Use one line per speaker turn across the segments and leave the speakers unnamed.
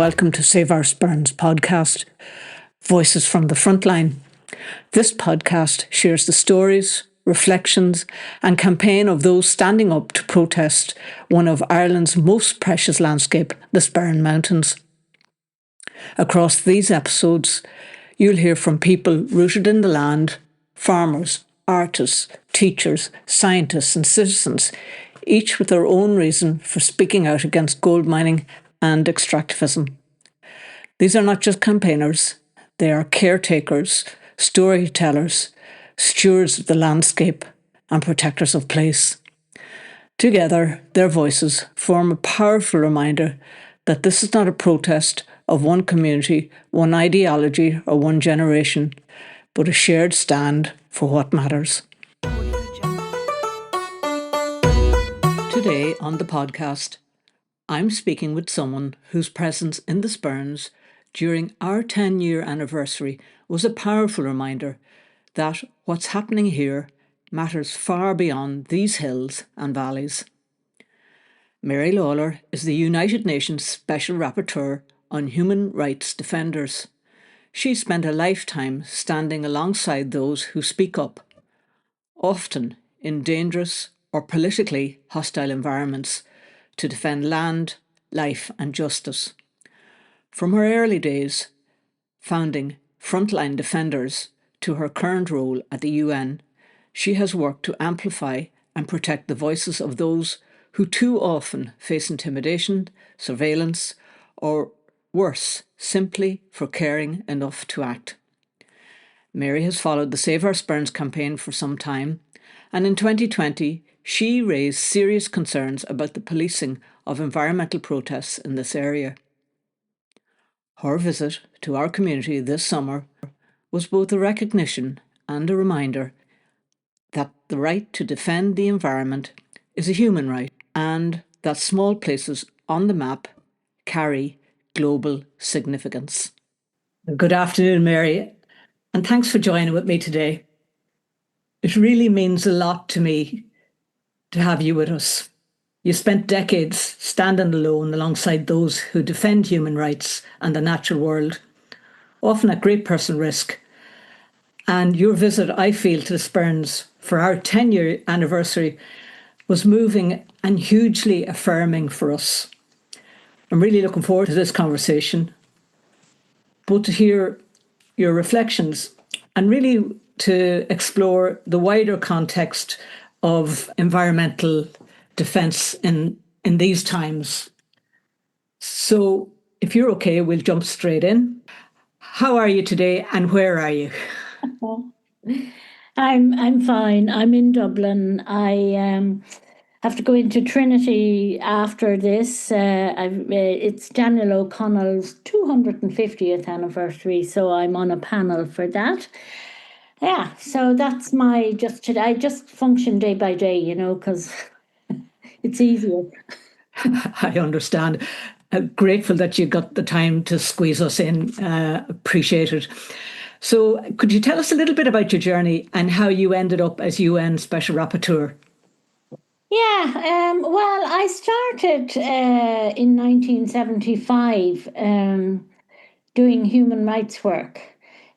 welcome to Save Our Sperrins podcast, Voices from the Frontline. This podcast shares the stories, reflections and campaign of those standing up to protest one of Ireland's most precious landscape, the Sperrin Mountains. Across these episodes, you'll hear from people rooted in the land, farmers, artists, teachers, scientists and citizens, each with their own reason for speaking out against gold mining and extractivism. These are not just campaigners, they are caretakers, storytellers, stewards of the landscape and protectors of place. Together, their voices form a powerful reminder that this is not a protest of one community, one ideology or one generation, but a shared stand for what matters. Today on the podcast, I'm speaking with someone whose presence in the Sperrins during our 10-year anniversary was a powerful reminder that what's happening here matters far beyond these hills and valleys. Mary Lawlor is the United Nations Special Rapporteur on Human Rights Defenders. She spent a lifetime standing alongside those who speak up, often in dangerous or politically hostile environments, to defend land, life and justice. From her early days, founding Frontline Defenders, to her current role at the UN, she has worked to amplify and protect the voices of those who too often face intimidation, surveillance, or worse, simply for caring enough to act. Mary has followed the Save Our Sperrins campaign for some time, and in 2020, she raised serious concerns about the policing of environmental protests in this area. Her visit to our community this summer was both a recognition and a reminder that the right to defend the environment is a human right and that small places on the map carry global significance. Good afternoon, Mary, and thanks for joining with me today. It really means a lot to me to have you with us. You spent decades standing alone alongside those who defend human rights and the natural world, often at great personal risk. And your visit, I feel, to the Sperrins for our 10-year anniversary was moving and hugely affirming for us. I'm really looking forward to this conversation, both to hear your reflections and really to explore the wider context of environmental defence in these times. So if you're okay, we'll jump straight in. How are you today and where are you?
I'm fine. I'm in Dublin. I have to go into Trinity after this. It's Daniel O'Connell's 250th anniversary, so I'm on a panel for that. Yeah, so that's I just function day by day, because it's easier.
I understand. Grateful that you got the time to squeeze us in. Appreciate it. So could you tell us a little bit about your journey and how you ended up as UN Special Rapporteur?
Yeah, well, I started in 1975 doing human rights work.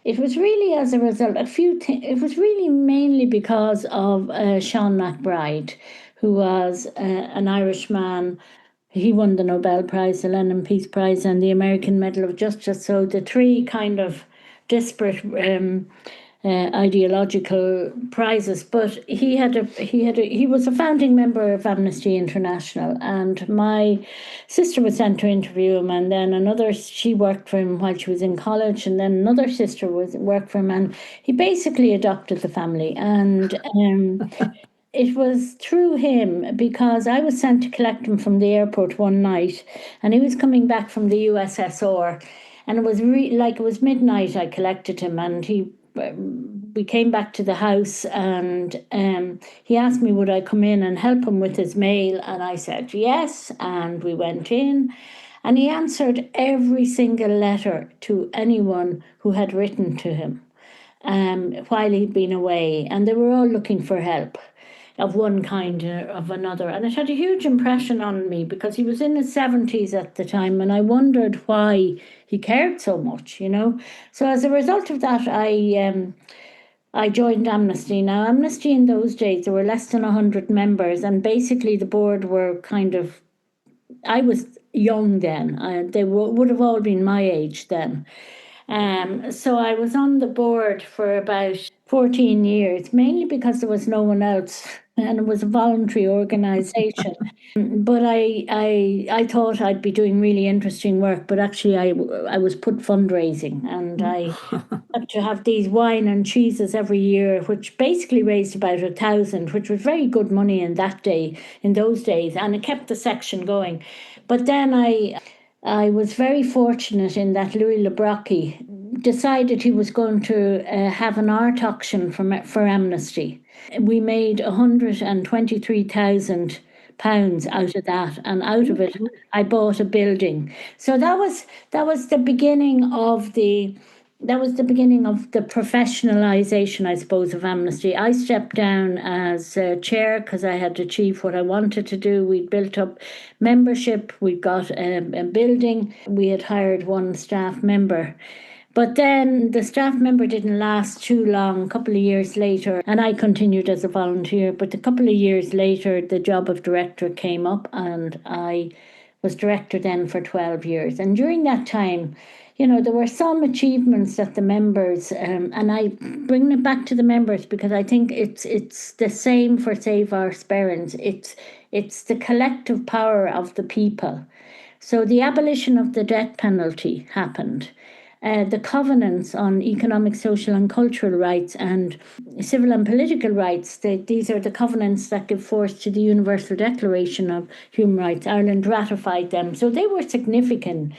It was really as a result, it was really mainly because of Sean McBride, who was an Irishman. He won the Nobel Prize, the Lenin Peace Prize and the American Medal of Justice. So the three kind of disparate ideological prizes, but he was a founding member of Amnesty International, and my sister was sent to interview him, and then she worked for him while she was in college, and then another sister worked for him, and he basically adopted the family. And it was through him, because I was sent to collect him from the airport one night, and he was coming back from the USSR, and it was it was midnight. I collected him, and we came back to the house, and he asked me would I come in and help him with his mail, and I said yes, and we went in, and he answered every single letter to anyone who had written to him while he'd been away, and they were all looking for help. of one kind or of another. And it had a huge impression on me because he was in his 70s at the time, and I wondered why he cared so much, you know. So as a result of that, I joined Amnesty. Now, Amnesty in those days, there were less than 100 members, and basically the board were kind of, I was young then. They would have all been my age then. So I was on the board for about 14 years, mainly because there was no one else and it was a voluntary organisation. But I thought I'd be doing really interesting work, but actually I was put fundraising, and I had to have these wine and cheeses every year, which basically raised about 1,000, which was very good money in those days, and it kept the section going. But then I was very fortunate in that Louis Le Brocq decided he was going to have an art auction for Amnesty. We made £123,000 out of that, and out of it I bought a building. So that was the beginning of the professionalisation, I suppose, of Amnesty. I stepped down as chair because I had achieved what I wanted to do. We'd built up membership, we got a building, we had hired one staff member. But then the staff member didn't last too long, a couple of years later, and I continued as a volunteer. But a couple of years later, the job of director came up, and I was director then for 12 years. And during that time, you know, there were some achievements that the members, and I bring it back to the members because I think it's the same for Save Our Sperrins. It's the collective power of the people. So the abolition of the death penalty happened. The covenants on economic, social and cultural rights and civil and political rights, these are the covenants that give force to the Universal Declaration of Human Rights. Ireland ratified them. So they were significant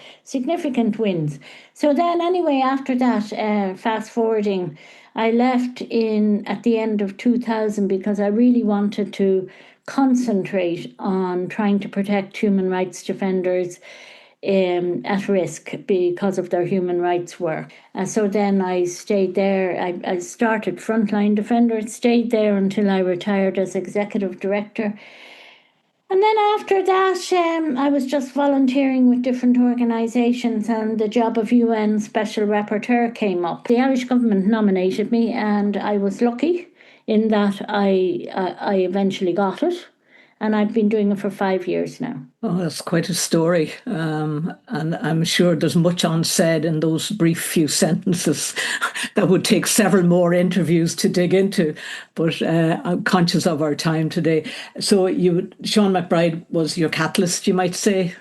wins. So then anyway, after that, fast forwarding, I left at the end of 2000 because I really wanted to concentrate on trying to protect human rights defenders at risk because of their human rights work. So then I stayed there. I started Frontline Defender, stayed there until I retired as executive director. And then after that, I was just volunteering with different organisations, and the job of UN Special Rapporteur came up. The Irish government nominated me, and I was lucky in that I eventually got it. And I've been doing it for 5 years now.
Oh, that's quite a story. And I'm sure there's much unsaid in those brief few sentences that would take several more interviews to dig into. But I'm conscious of our time today. So Sean McBride was your catalyst, you might say?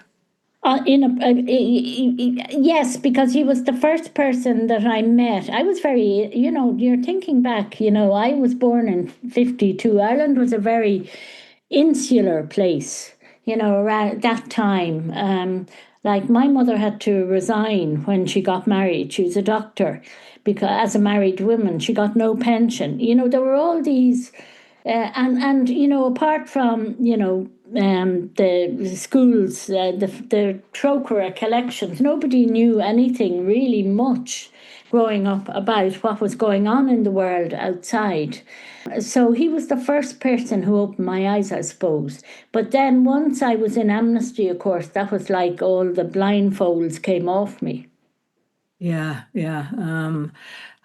Yes, because he was the first person that I met. I was very, you're thinking back, I was born in 52. Ireland was a very insular place, around that time. Like my mother had to resign when she got married. She was a doctor because as a married woman, she got no pension. There were all these, and apart from, the schools, the Trócaire collections, nobody knew anything really much growing up about what was going on in the world outside. So he was the first person who opened my eyes, I suppose. But then once I was in Amnesty, of course, that was like all the blindfolds came off me.
Yeah.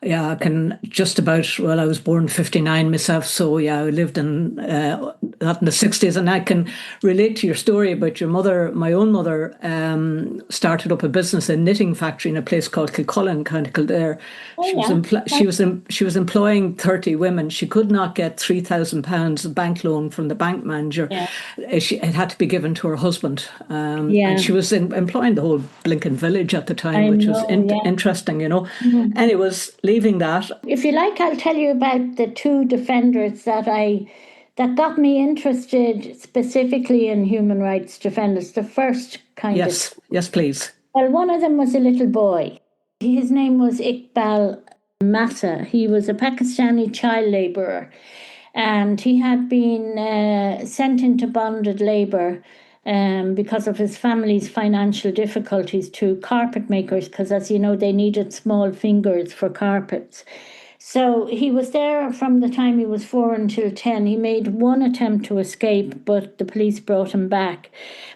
I can just about, I was born in 59 myself, so I lived in that in the 60s, and I can relate to your story about your mother. My own mother started up a business, a knitting factory in a place called Kilcullen, County Kildare. She was employing 30 women. She could not get £3,000 bank loan from the bank manager.
Yeah.
It had to be given to her husband. And she was employing the whole blinking village at the time, which was interesting,
Mm-hmm.
Anyways, leaving that.
If you like, I'll tell you about the two defenders that got me interested specifically in human rights defenders. The first kind of.
Yes, please.
Well, one of them was a little boy. His name was Iqbal Massa. He was a Pakistani child labourer, and he had been sent into bonded labour because of his family's financial difficulties to carpet makers, because as you know, they needed small fingers for carpets. So he was there from the time he was 4 until 10. He made one attempt to escape, but the police brought him back.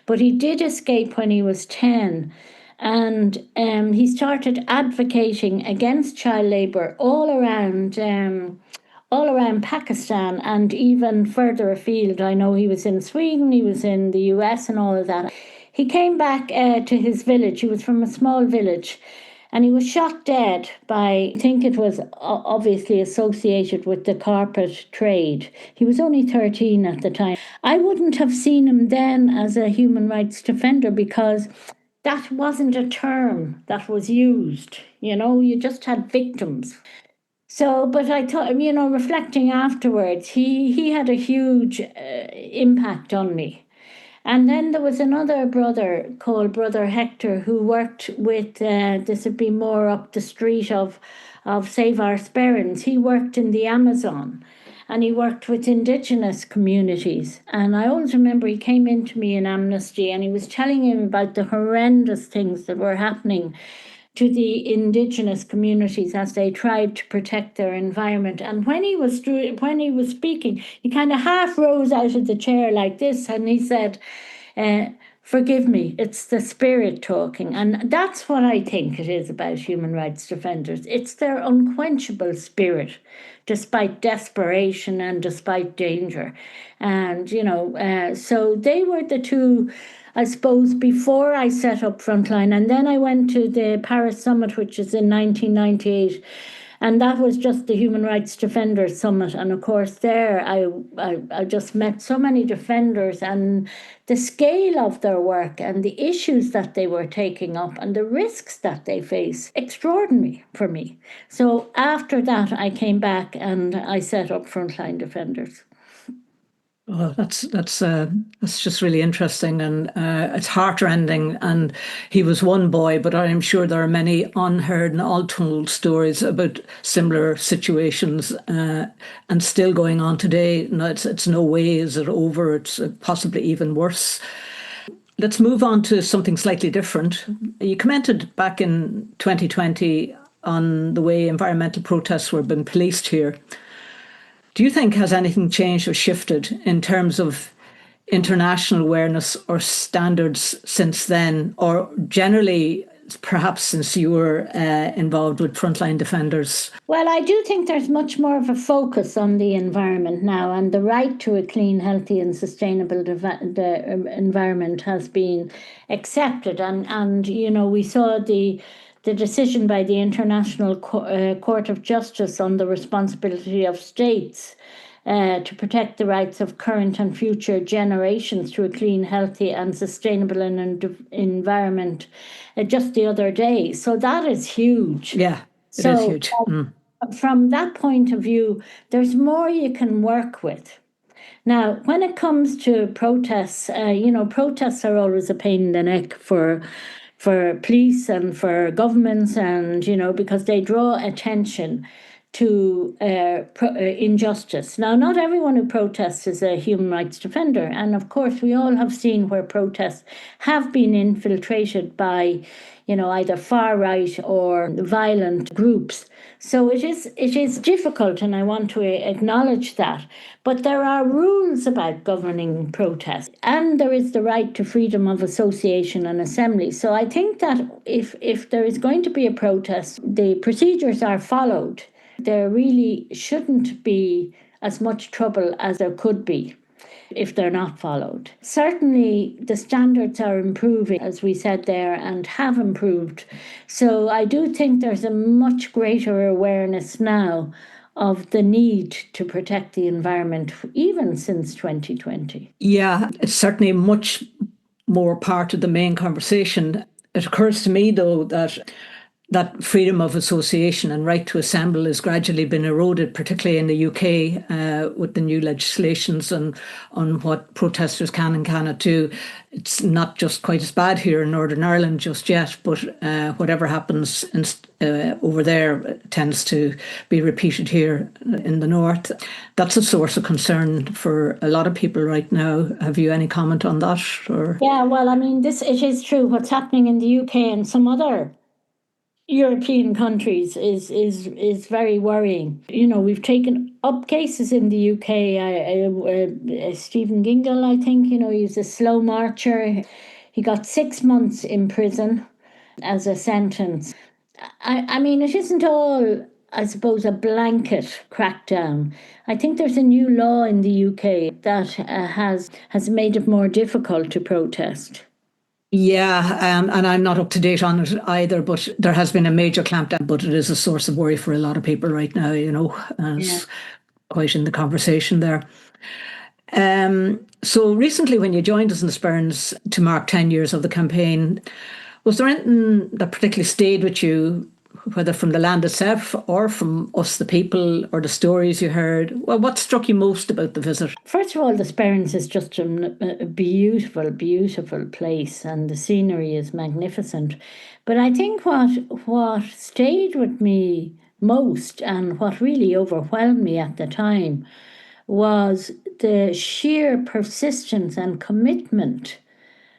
But he did escape when he was 10. And he started advocating against child labour all around Pakistan and even further afield. I know he was in Sweden, he was in the US and all of that. He came back to his village. He was from a small village. And he was shot dead by, I think it was obviously associated with the carpet trade. He was only 13 at the time. I wouldn't have seen him then as a human rights defender because that wasn't a term that was used. You just had victims. So, but I thought, reflecting afterwards, he had a huge impact on me. And then there was another brother called Brother Hector who worked with, this would be more up the street of Save Our Sperrins. He worked in the Amazon and he worked with indigenous communities. And I always remember he came into me in Amnesty and he was telling him about the horrendous things that were happening to the indigenous communities as they tried to protect their environment. And when he was speaking, he kind of half rose out of the chair like this, and he said, "Forgive me, it's the spirit talking." And that's what I think it is about human rights defenders. It's their unquenchable spirit, despite desperation and despite danger. And so they were the two, I suppose, before I set up Frontline. And then I went to the Paris Summit, which is in 1998. And that was just the Human Rights Defenders Summit. And of course, there I just met so many defenders, and the scale of their work and the issues that they were taking up and the risks that they face, extraordinary for me. So after that, I came back and I set up Frontline Defenders.
Well, that's just really interesting, and it's heartrending. And he was one boy, but I'm sure there are many unheard and untold stories about similar situations, and still going on today. No, it's no way is it over. It's possibly even worse. Let's move on to something slightly different. You commented back in 2020 on the way environmental protests were being policed here. Do you think has anything changed or shifted in terms of international awareness or standards since then, or generally, perhaps since you were involved with Frontline Defenders?
Well, I do think there's much more of a focus on the environment now, and the right to a clean, healthy and sustainable environment has been accepted. And we saw the decision by the International Court of Justice on the responsibility of states to protect the rights of current and future generations through a clean, healthy and sustainable environment just the other day. So that is huge.
Yeah, it is huge.
From that point of view, there's more you can work with. Now, when it comes to protests, protests are always a pain in the neck for police and for governments, and because they draw attention to injustice. Now, not everyone who protests is a human rights defender, and of course we all have seen where protests have been infiltrated by either far right or violent groups. So it is difficult, and I want to acknowledge that. But there are rules about governing protests, and there is the right to freedom of association and assembly. So I think that if there is going to be a protest, the procedures are followed. There really shouldn't be as much trouble as there could be if they're not followed. Certainly the standards are improving, as we said there, and have improved. So I do think there's a much greater awareness now of the need to protect the environment, even since 2020.
Yeah, it's certainly much more part of the main conversation. It occurs to me, though, that freedom of association and right to assemble has gradually been eroded, particularly in the UK, with the new legislations on what protesters can and cannot do. It's not just quite as bad here in Northern Ireland just yet, but whatever happens over there tends to be repeated here in the north. That's a source of concern for a lot of people right now. Have you any comment on that? Or?
Yeah, well, I mean, it is true. What's happening in the UK and some other European countries is very worrying. You know, we've taken up cases in the UK. Stephen Gingle, I think, you know, he's a slow marcher. He got 6 months in prison as a sentence. I mean, it isn't all, I suppose, a blanket crackdown. I think there's a new law in the UK that has made it more difficult to protest.
Yeah, and I'm not up to date on it either, but there has been a major clampdown, but it is a source of worry for a lot of people right now, you know, and it's quite in the conversation there. So recently when you joined us in the Sperrins to mark 10 years of the campaign, was there anything that particularly stayed with you, whether from the land itself or from us, the people, or the stories you heard? Well, what struck you most about the visit?
First of all, the Sperrins is just a beautiful, beautiful place, and the scenery is magnificent. But I think what stayed with me most and what really overwhelmed me at the time was the sheer persistence and commitment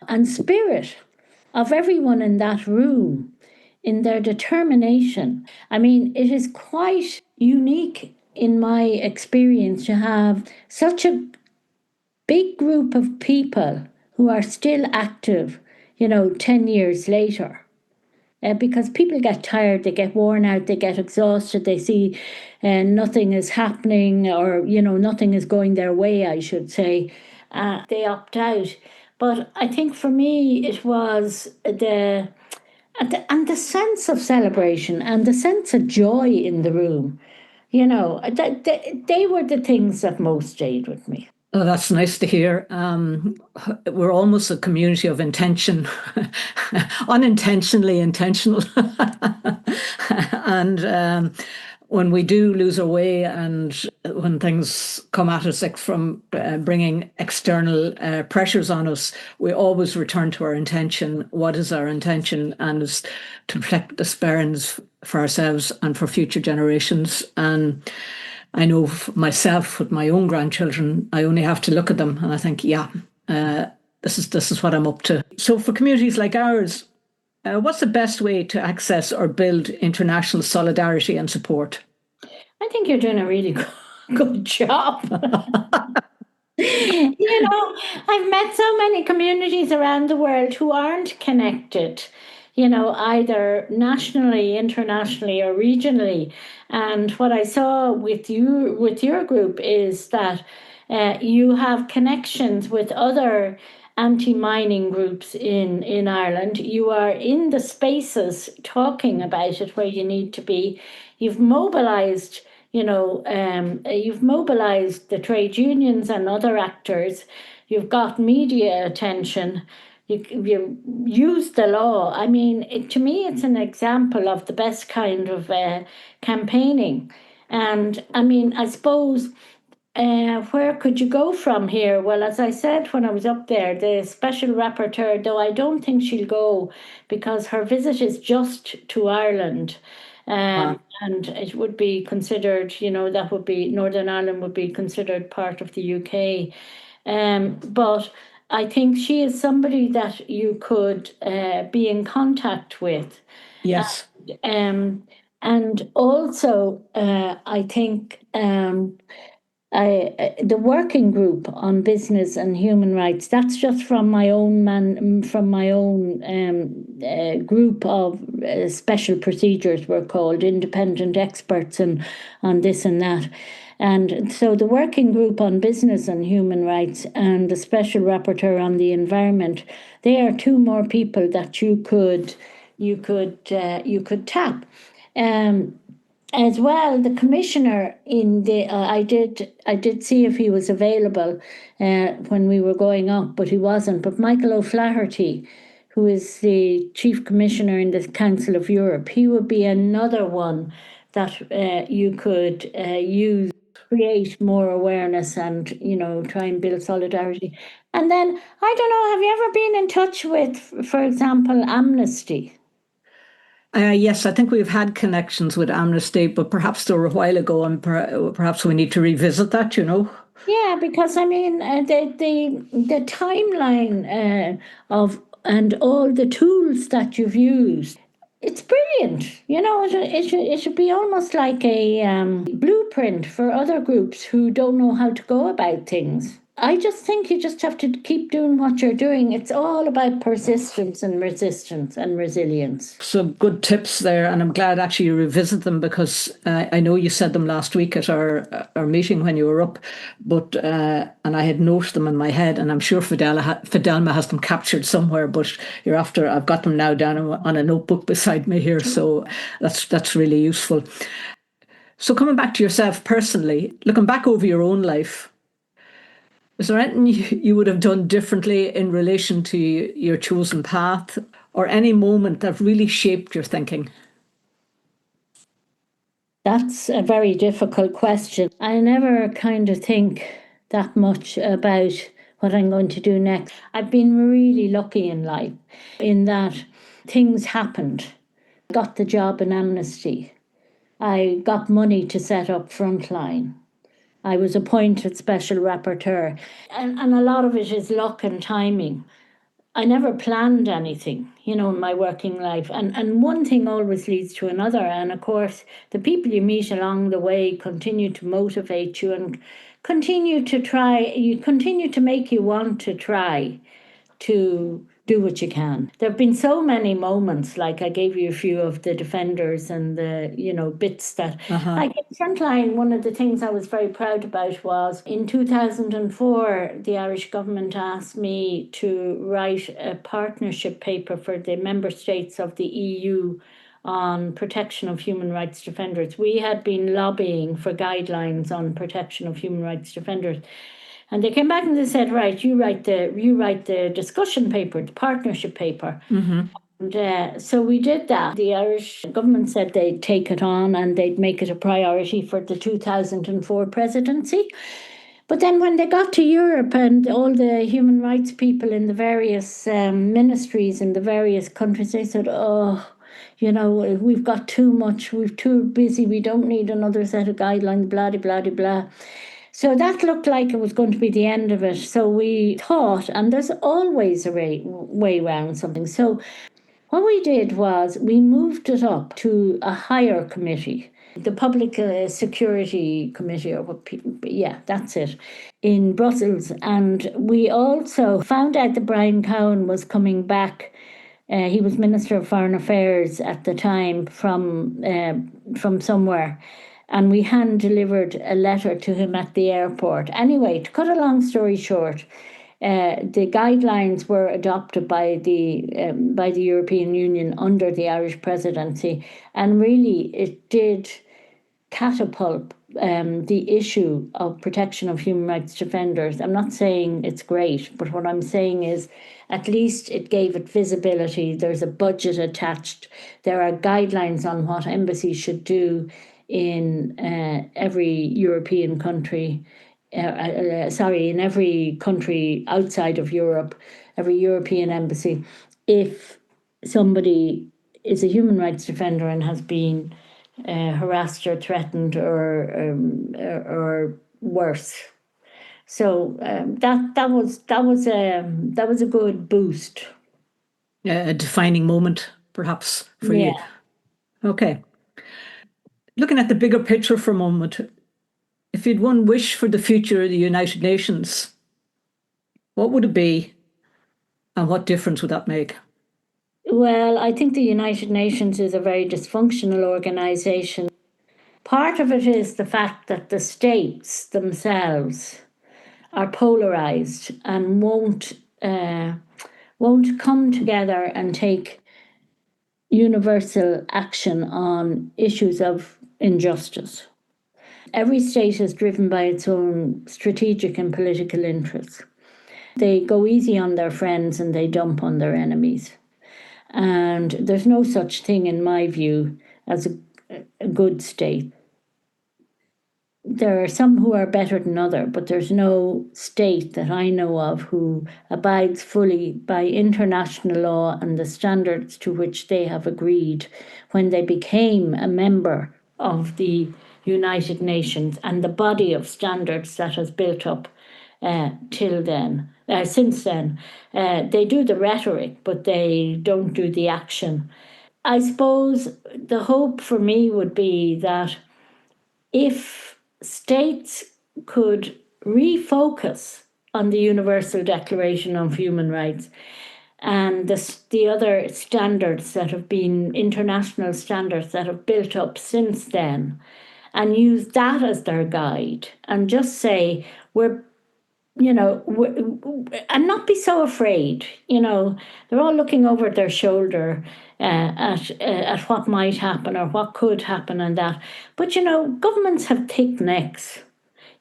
and spirit of everyone in that room, in their determination. I mean, it is quite unique in my experience to have such a big group of people who are still active, you know, 10 years later. Because people get tired, they get worn out, they get exhausted, they see nothing is happening, or, you know, nothing is going their way, I should say. They opt out. But I think for me, it was and the sense of celebration and the sense of joy in the room. You know, they were the things that most stayed with me.
Oh, that's nice to hear. We're almost a community of intention, unintentionally intentional. And when we do lose our way and when things come at us like from bringing external pressures on us, we always return to our intention. What is our intention? And it's to protect the Sperrins for ourselves and for future generations. And I know myself with my own grandchildren, I only have to look at them and I think, yeah, this is what I'm up to. So for communities like ours, what's the best way to access or build international solidarity and support?
I think you're doing a really good job. You know, I've met so many communities around the world who aren't connected, you know, either nationally, internationally, or regionally. And what I saw with your group, is that you have connections with other anti-mining groups in Ireland. You are in the spaces talking about it where you need to be. You've mobilized, you've mobilized the trade unions and other actors. You've got media attention. You use the law. I mean, to me, it's an example of the best kind of campaigning. And I mean, I suppose, where could you go from here? Well, as I said when I was up there, the special rapporteur, though I don't think she'll go because her visit is just to Ireland. And it would be considered, that would be, Northern Ireland would be considered part of the UK. But I think she is somebody that you could be in contact with.
Yes.
And also, I think the working group on business and human rights, that's just from my own group of special procedures, were called independent experts on this and that. And so the working group on business and human rights and the special rapporteur on the environment, they are two more people that you could tap. As well, the commissioner I did see if he was available when we were going up, but he wasn't. But Michael O'Flaherty, who is the chief commissioner in the Council of Europe, he would be another one that you could use, create more awareness, and try and build solidarity. And then, I don't know, have you ever been in touch with, for example, Amnesty?
Yes, I think we've had connections with Amnesty, but perhaps they were a while ago, and perhaps we need to revisit that.
Yeah, because I mean, the timeline of and all the tools that you've used, It's brilliant. It should be almost like a blueprint for other groups who don't know how to go about things. I just think you just have to keep doing what you're doing. It's all about persistence and resistance and resilience.
Some good tips there, and I'm glad actually you revisit them, because I know you said them last week at our meeting when you were up, but and I had noted them in my head, and I'm sure Fidelma has them captured somewhere. But I've got them now down on a notebook beside me here, so that's really useful. So coming back to yourself personally, looking back over your own life, is there anything you would have done differently in relation to your chosen path, or any moment that really shaped your thinking?
That's a very difficult question. I never kind of think that much about what I'm going to do next. I've been really lucky in life in that things happened. I got the job in Amnesty. I got money to set up Frontline. I was appointed Special Rapporteur. And a lot of it is luck and timing. I never planned anything, in my working life. And one thing always leads to another. And of course, the people you meet along the way continue to motivate you and continue to make you want to try to do what you can. There have been so many moments, like I gave you a few of the defenders and the, bits that, like in Frontline, one of the things I was very proud about was in 2004, the Irish government asked me to write a partnership paper for the member states of the EU on protection of human rights defenders. We had been lobbying for guidelines on protection of human rights defenders. And they came back and they said, right, you write the discussion paper, the partnership paper. And so we did that. The Irish government said they'd take it on and they'd make it a priority for the 2004 presidency. But then when they got to Europe and all the human rights people in the various ministries in the various countries, they said, we've got too much, we're too busy, we don't need another set of guidelines, blah, blah, blah, blah. So that looked like it was going to be the end of it. So we thought, and there's always a way around something. So what we did was we moved it up to a higher committee, the Public Security Committee, that's it, in Brussels. And we also found out that Brian Cowan was coming back. He was Minister of Foreign Affairs at the time from somewhere. And we hand-delivered a letter to him at the airport. Anyway, to cut a long story short, the guidelines were adopted by the European Union under the Irish presidency, and really it did catapult the issue of protection of human rights defenders. I'm not saying it's great, but what I'm saying is at least it gave it visibility. There's a budget attached. There are guidelines on what embassies should do in every European country, in every country outside of Europe, every European embassy, if somebody is a human rights defender and has been harassed or threatened or worse. So that was a good boost.
A defining moment, perhaps, for you. Okay. Looking at the bigger picture for a moment, if you'd one wish for the future of the United Nations, what would it be, and what difference would that make?
Well, I think the United Nations is a very dysfunctional organisation. Part of it is the fact that the states themselves are polarised and won't come together and take universal action on issues of injustice. Every state is driven by its own strategic and political interests. They go easy on their friends and they dump on their enemies. And there's no such thing, in my view, as a good state. There are some who are better than others, but there's no state that I know of who abides fully by international law and the standards to which they have agreed when they became a member of the United Nations and the body of standards that has built up since then. They do the rhetoric, but they don't do the action. I suppose the hope for me would be that if states could refocus on the Universal Declaration of Human Rights and the other standards that have been international standards that have built up since then, and use that as their guide and just say, we're, and not be so afraid. They're all looking over their shoulder at what might happen or what could happen and that. But governments have thick necks.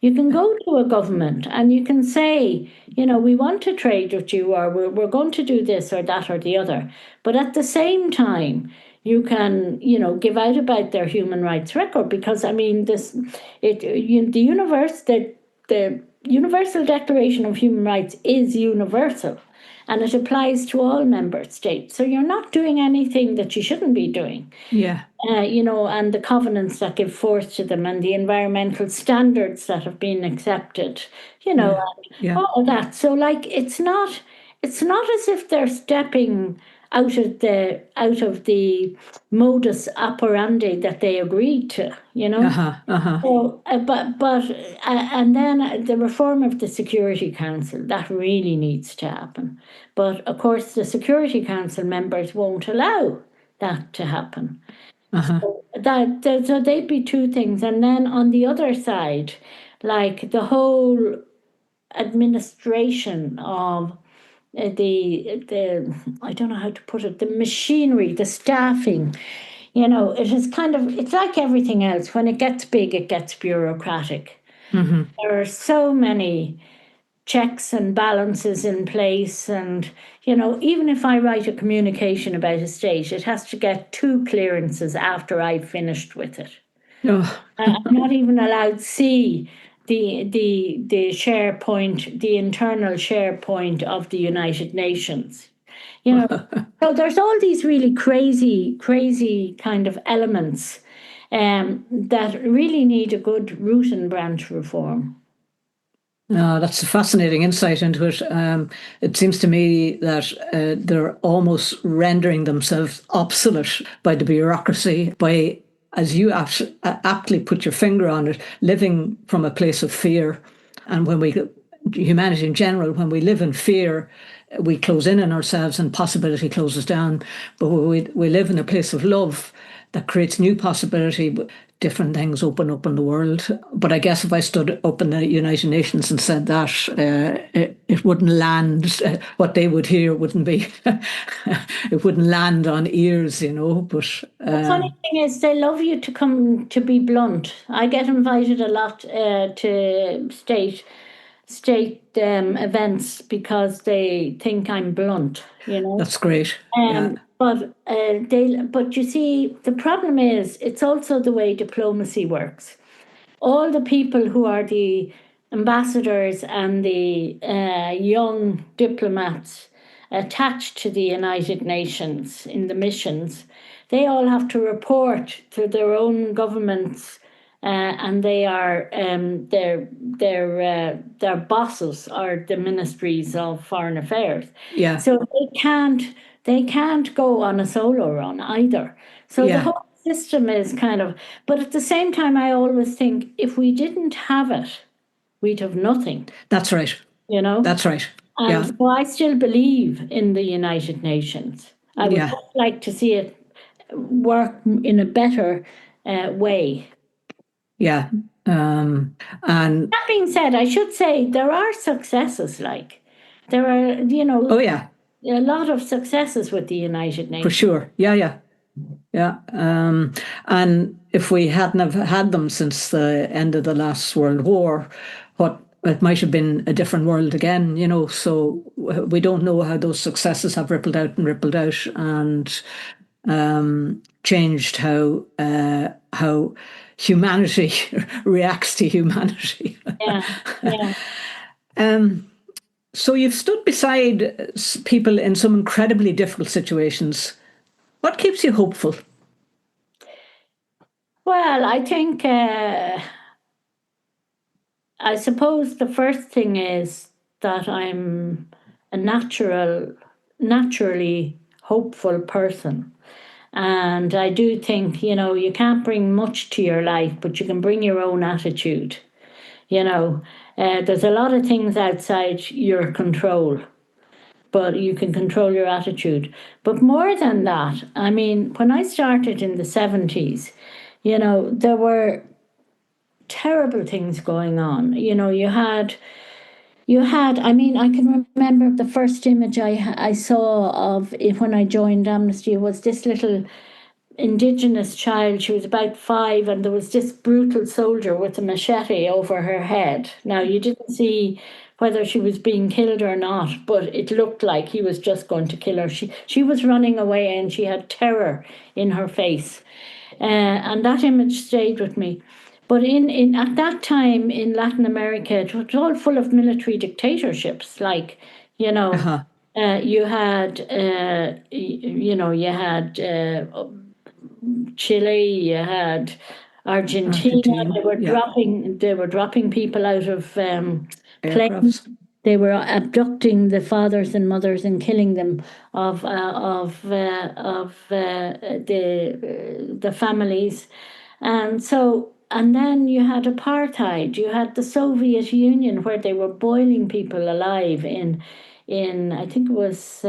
You can go to a government and you can say, we want to trade with you, or we're going to do this or that or the other. But at the same time, you can, give out about their human rights record, because the Universal Declaration of Human Rights is universal, and it applies to all member states. So you're not doing anything that you shouldn't be doing.
Yeah.
And the covenants that give force to them, and the environmental standards that have been accepted, and all that. So it's not as if they're stepping out of the modus operandi that they agreed to, So, and then the reform of the Security Council, that really needs to happen. But of course, the Security Council members won't allow that to happen. So they'd be two things. And then on the other side, like the whole administration of the I don't know how to put it, the machinery, the staffing, it is it's like everything else. When it gets big, it gets bureaucratic. There are so many checks and balances in place, and even if I write a communication about a state, it has to get 2 clearances after I've finished with it. I'm not even allowed to see the SharePoint, the internal SharePoint of the United Nations. So there's all these really crazy kind of elements that really need a good root and branch reform.
No, that's a fascinating insight into it. It seems to me that they're almost rendering themselves obsolete by the bureaucracy, by, as you aptly put your finger on it, living from a place of fear. And humanity in general, when we live in fear, we close in on ourselves and possibility closes down. But when we live in a place of love, that creates new possibility. Different things open up in the world. But I guess if I stood up in the United Nations and said that, it wouldn't land. What they would hear wouldn't be. It wouldn't land on ears, But
the funny thing is, they love you to come to be blunt. I get invited a lot to state events because they think I'm blunt.
That's great.
But you see, the problem is, it's also the way diplomacy works. All the people who are the ambassadors and the young diplomats attached to the United Nations in the missions, they all have to report to their own governments, and they are their bosses are the ministries of foreign affairs.
Yeah.
So they can't go on a solo run either. So the whole system is but at the same time, I always think if we didn't have it, we'd have nothing.
That's right. That's right.
And so I still believe in the United Nations. I would like to see it work in a better way.
Yeah. And
that being said, I should say there are successes. There are,
oh yeah,
a lot of successes with the United Nations.
For sure. Yeah. And if we hadn't have had them since the end of the last World War, it might have been a different world again, So we don't know how those successes have rippled out and changed how humanity reacts to humanity.
Yeah.
So you've stood beside people in some incredibly difficult situations. What keeps you hopeful?
Well, I think, I suppose the first thing is that I'm a naturally hopeful person. And I do think, you can't bring much to your life, but you can bring your own attitude. There's a lot of things outside your control, but you can control your attitude. But more than that, I mean, when I started in the 70s, there were terrible things going on. I mean, I can remember the first image I saw of it when I joined Amnesty was this little Indigenous child. She was about 5, and there was this brutal soldier with a machete over her head. Now, you didn't see whether she was being killed or not, but it looked like he was just going to kill her. She was running away, and she had terror in her face. And that image stayed with me. But at that time in Latin America, it was all full of military dictatorships. Like, you had, you had Chile, you had Argentina. They were dropping people out of planes. They were abducting the fathers and mothers and killing them of the families, and then you had apartheid. You had the Soviet Union, where they were boiling people alive in I think it was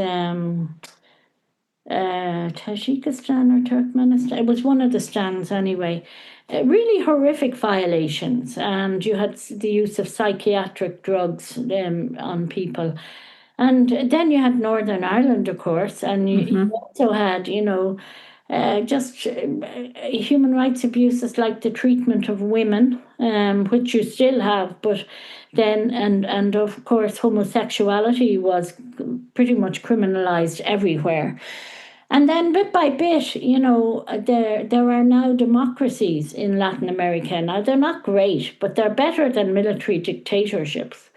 Tajikistan or Turkmenistan. It was one of the stands anyway. Really horrific violations, and you had the use of psychiatric drugs on people. And then you had Northern Ireland, of course, and you also had, just human rights abuses like the treatment of women, which you still have, but then, and of course, homosexuality was pretty much criminalized everywhere. And then bit by bit, there are now democracies in Latin America. Now, they're not great, but they're better than military dictatorships.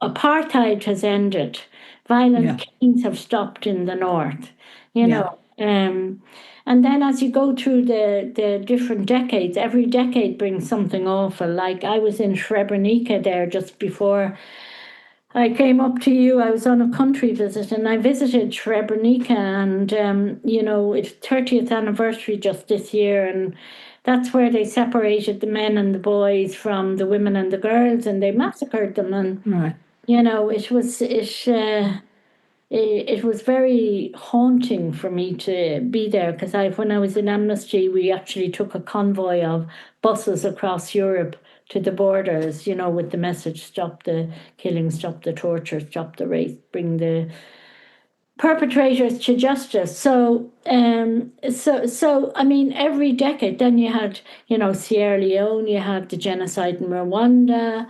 Apartheid has ended. Violent killings have stopped in the north, and then as you go through the different decades, every decade brings something awful. Like I was in Srebrenica there just before I came up to you. I was on a country visit, and I visited Srebrenica, and it's 30th anniversary just this year, and that's where they separated the men and the boys from the women and the girls, and they massacred them. And it was very haunting for me to be there, because when I was in Amnesty, we actually took a convoy of buses across Europe to the borders, with the message: stop the killing, stop the torture, stop the rape, bring the perpetrators to justice. So I mean, every decade. Then you had, Sierra Leone, you had the genocide in Rwanda,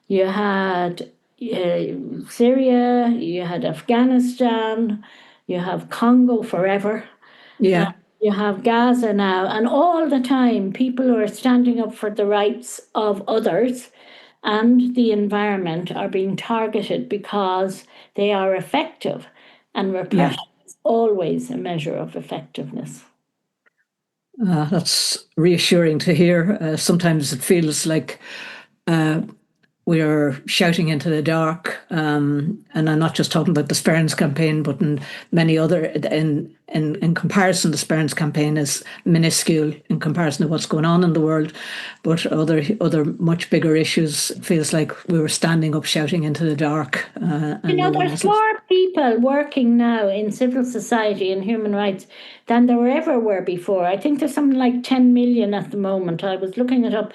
you had Syria, you had Afghanistan, you have Congo forever. You have Gaza now, and all the time people who are standing up for the rights of others and the environment are being targeted because they are effective, and repression is always a measure of effectiveness.
That's reassuring to hear. Sometimes it feels like we are shouting into the dark, and I'm not just talking about the Sperrins campaign, but in many other. In comparison, the Sperrins campaign is minuscule in comparison to what's going on in the world, but other much bigger issues. It feels like we were standing up, shouting into the dark.
There's more people working now in civil society and human rights than there ever were before. I think there's something like 10 million at the moment. I was looking it up.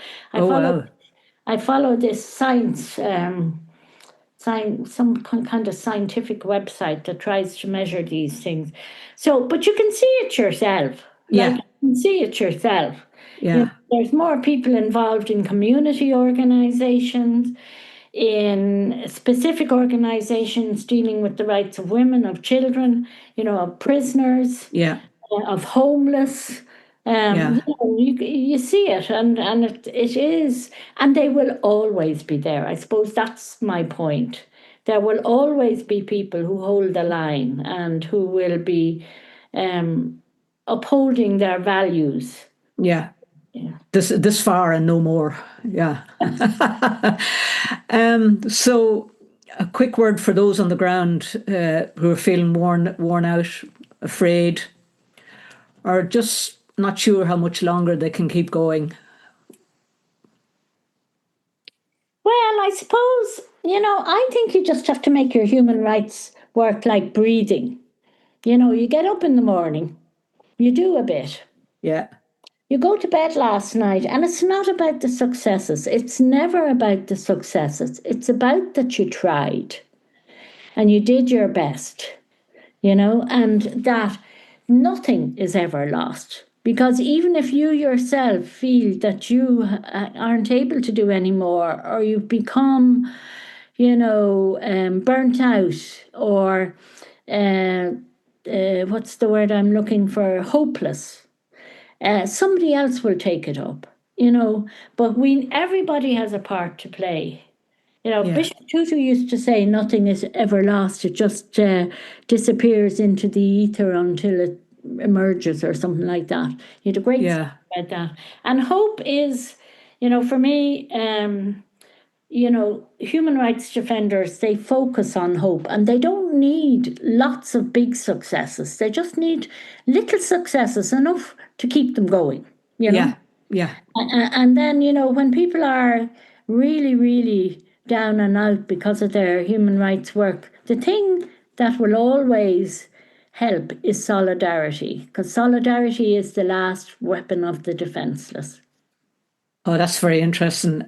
I follow this some kind of scientific website that tries to measure these things. So, but you can see it yourself. You can see it yourself. There's more people involved in community organizations, in specific organizations dealing with the rights of women, of children, of prisoners, of homeless. You see it, and it is, and they will always be there. I suppose that's my point. There will always be people who hold the line and who will be upholding their values.
This far and no more. So a quick word for those on the ground who are feeling worn out, afraid. or just not sure how much longer they can keep going?
Well, I suppose, I think you just have to make your human rights work like breathing. You get up in the morning, you do a bit.
Yeah.
You go to bed last night, and it's not about the successes. It's never about the successes. It's about that you tried and you did your best, and that nothing is ever lost. Because even if you yourself feel that you aren't able to do anymore, or you've become, burnt out, or what's the word I'm looking for? Hopeless. Somebody else will take it up, but everybody has a part to play. Bishop Tutu used to say, nothing is ever lost. It just disappears into the ether until it emerges, or something like that. He had a great saying about that. And hope is, for me, human rights defenders, they focus on hope, and they don't need lots of big successes. They just need little successes, enough to keep them going,
Yeah.
And then, when people are really, really down and out because of their human rights work, the thing that will always help is solidarity, because solidarity is the last weapon of the defenseless.
Oh, that's very interesting.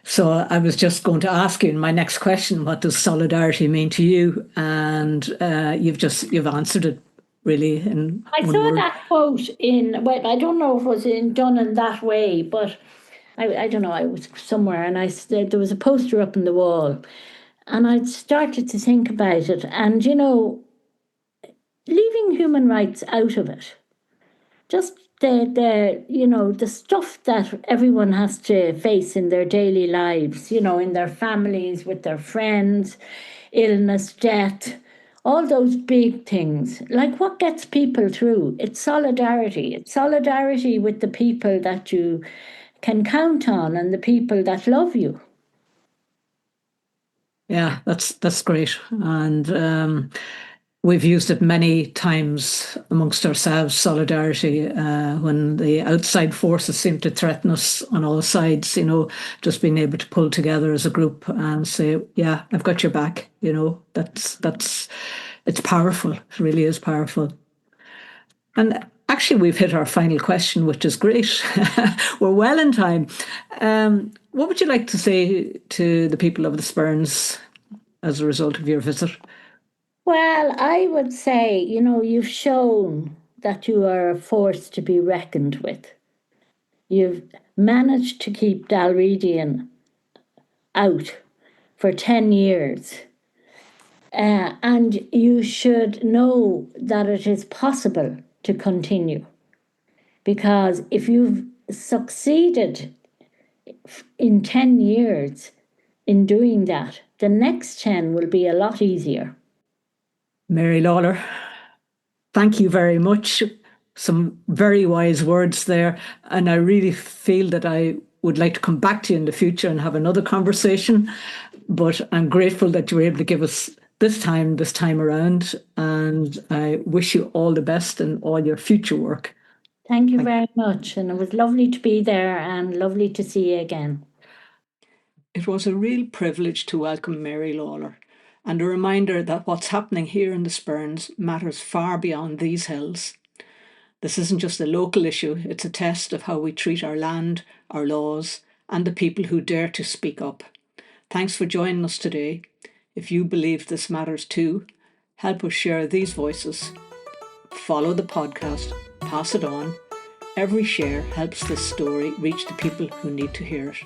So I was just going to ask you in my next question, what does solidarity mean to you? And you've answered it really in
I
one
saw
word.
that quote well, I don't know if it was done in that way, but I don't know, I was somewhere, and there was a poster up on the wall, and I started to think about it, and leaving human rights out of it, just the stuff that everyone has to face in their daily lives, in their families, with their friends, illness, death, all those big things. Like, what gets people through? It's solidarity. It's solidarity with the people that you can count on and the people that love you.
Yeah, that's great. And we've used it many times amongst ourselves, solidarity, when the outside forces seem to threaten us on all sides, just being able to pull together as a group and say, yeah, I've got your back, it's powerful. It really is powerful. And actually, we've hit our final question, which is great. We're well in time. What would you like to say to the people of the Sperrins as a result of your visit?
Well, I would say, you've shown that you are a force to be reckoned with. You've managed to keep Dalredian out for 10 years. And you should know that it is possible to continue. Because if you've succeeded in 10 years in doing that, the next 10 will be a lot easier.
Mary Lawlor, thank you very much. Some very wise words there. And I really feel that I would like to come back to you in the future and have another conversation. But I'm grateful that you were able to give us this time around. And I wish you all the best in all your future work.
Thank you very much. And it was lovely to be there, and lovely to see you again.
It was a real privilege to welcome Mary Lawlor, and a reminder that what's happening here in the Sperrins matters far beyond these hills. This isn't just a local issue, it's a test of how we treat our land, our laws, and the people who dare to speak up. Thanks for joining us today. If you believe this matters too, help us share these voices. Follow the podcast, pass it on. Every share helps this story reach the people who need to hear it.